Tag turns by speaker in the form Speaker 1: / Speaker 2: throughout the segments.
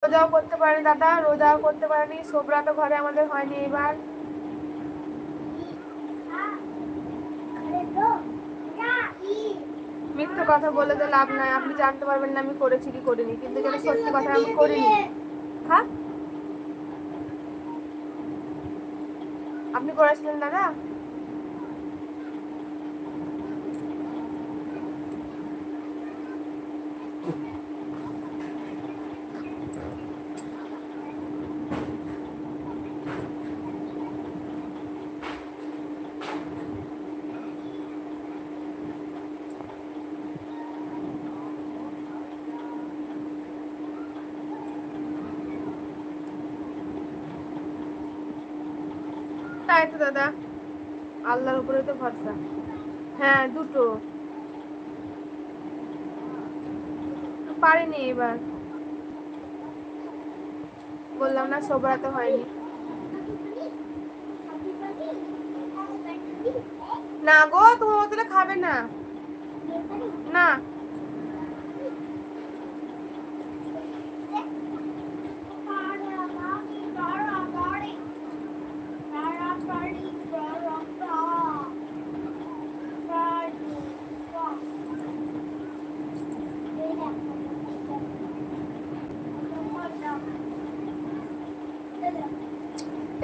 Speaker 1: রোজাও করতে পারেনি দাদা, রোজাও করতে পারেনি, সোবরা তো ঘরে আমাদের হয়নি এবার। মিথ্যে কথা বলে তো লাভ নাই, আপনি জানতে পারবেন না আমি করেছি কি করিনি, কিন্তু যেটা সত্যি কথা আমি করিনি। হ্যাঁ আপনি করেছিলেন দাদা? তাই তো দাদা, আল্লাহর উপরে তো ভরসা। হ্যাঁ দুটো পারিনি এবার, বললাম না সোবরা তো হয়নি। না গো, তোমার বোতলে খাবে না। না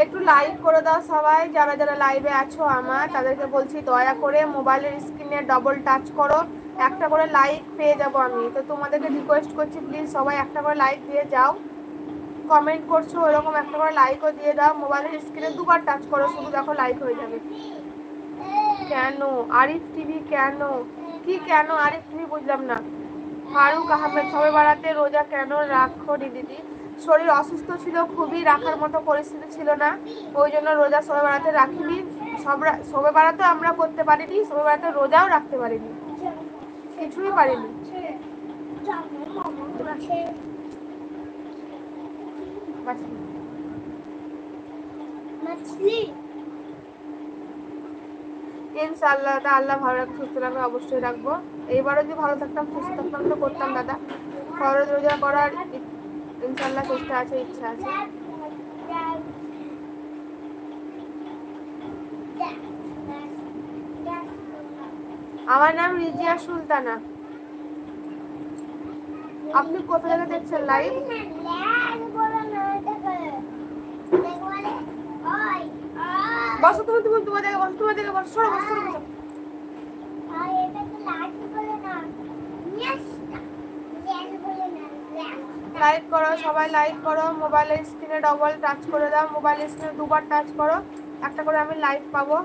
Speaker 1: একটু লাইক করে দাও সবাই, যারা যারা লাইভে আছো আমার তাদেরকে বলছি দয়া করে মোবাইলের স্ক্রিনে ডবল টাচ করো, একটা করে লাইক পেয়ে যাব আমি। তো তোমাদেরকে রিকোয়েস্ট করছি প্লিজ সবাই একটা করে লাইক দিয়ে যাও, কমেন্ট করছো ওরকম একটা করে লাইকও দিয়ে দাও। মোবাইলের স্ক্রিনে দুবার টাচ করো, শুধু দেখো লাইক হয়ে যাবে। কেন আরিফ টিভি, কেন কি কেন আরিফ টিভি বুঝলাম না। ফারুক আহমেদ, সবে বাড়াতে রোজা কেন রাখো দিদি? শরীর অসুস্থ ছিল খুবই, রাখার মতো পরিস্থিতি ছিল না, ওই জন্য রোজা সবে বাড়াতে রাখিনি। সবে বাড়াতে আমরা করতে পারিনি, সবে বাড়াতে রোজাও রাখতে পারিনি, কিছুই পারিনি। ইনশাআল্লাহ দাদা, আল্লাহ ভালো রাখবে, সুস্থ রাখবে, অবশ্যই রাখবো। এইবারও যদি ভালো থাকতাম সুস্থ থাকতাম তো করতাম দাদা, ফরজ রোজা করার ইনশাআল্লাহ চেষ্টা আছে, ইচ্ছা আছে। আমার নাম রিজিয়া সুলতানা। আপনি কোথা থেকে দেখছেন লাইভ? বসো তুমি, তুমি তোমার জায়গায় বসো, তোমার জায়গায় বসো, সরো বসো, বসো। লাইক করো সবাই, লাইক করো, মোবাইলের স্ক্রিনে ডবল টাচ করে দাও, মোবাইলের স্ক্রিনে দুবার টাচ করো, একটা করে আমি লাইক পাবো।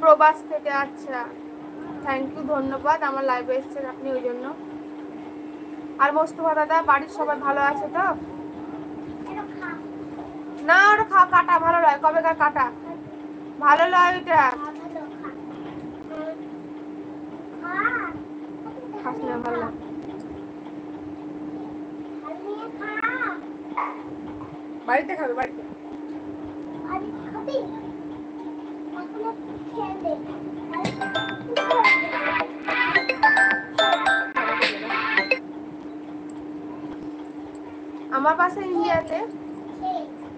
Speaker 1: প্রবাস থেকে, আচ্ছা থ্যাংক ইউ, ধন্যবাদ, আমার লাইভে এসেছেন আপনি ওই জন্য। আর মোস্তফা দাদা বাড়ির সবাই ভালো আছে তো? না ওটা কাটা ভালো নয়, কবেকার কাটা ভালো নয় ওইটা, খাস না ভালো। বাড়িতে খাবে, বাড়িতে। আমার পাশে ইন্ডিয়াতে,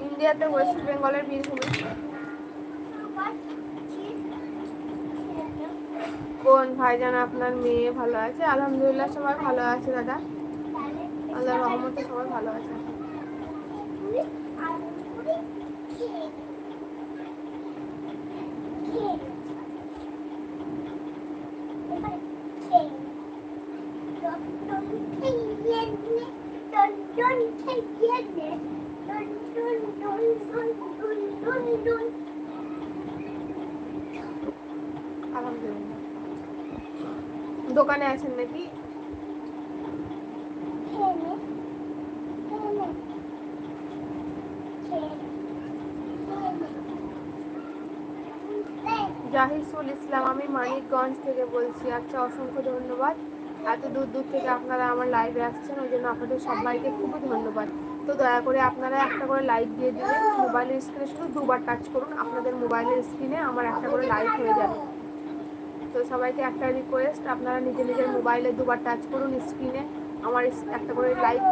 Speaker 1: ইন্ডিয়াতে ওয়েস্ট বেঙ্গলের বীরভূমে। কোন ভাইজান আপনার মেয়ে ভালো আছে? আলহামদুলিল্লাহ সবাই ভালো আছে দাদা, আল্লাহর রহমতে সবাই ভালো আছে। আলহামদুলিল্লাহ। দোকানে আছেন নাকি? জাহিসুল ইসলাম, আমি মানিকগঞ্জ থেকে বলছি। আচ্ছা অসংখ্য ধন্যবাদ, এত দূর দূর থেকে আপনারা আমার লাইভে আসছেন, ওই জন্য আপনাদের সবাইকে খুবই ধন্যবাদ। তো দয়া করে আপনারা একটা করে লাইক দিয়ে দিবেন, মোবাইলের স্ক্রিনে শুধু দুবার টাচ করুন, আপনাদের মোবাইলের স্ক্রিনে আমার একটা করে লাইক হয়ে যাবে। তো সবাইকে একটা রিকোয়েস্ট, আপনারা নিজের নিজের মোবাইলে দুবার টাচ করুন স্ক্রিনে, আমার একটা করে লাইক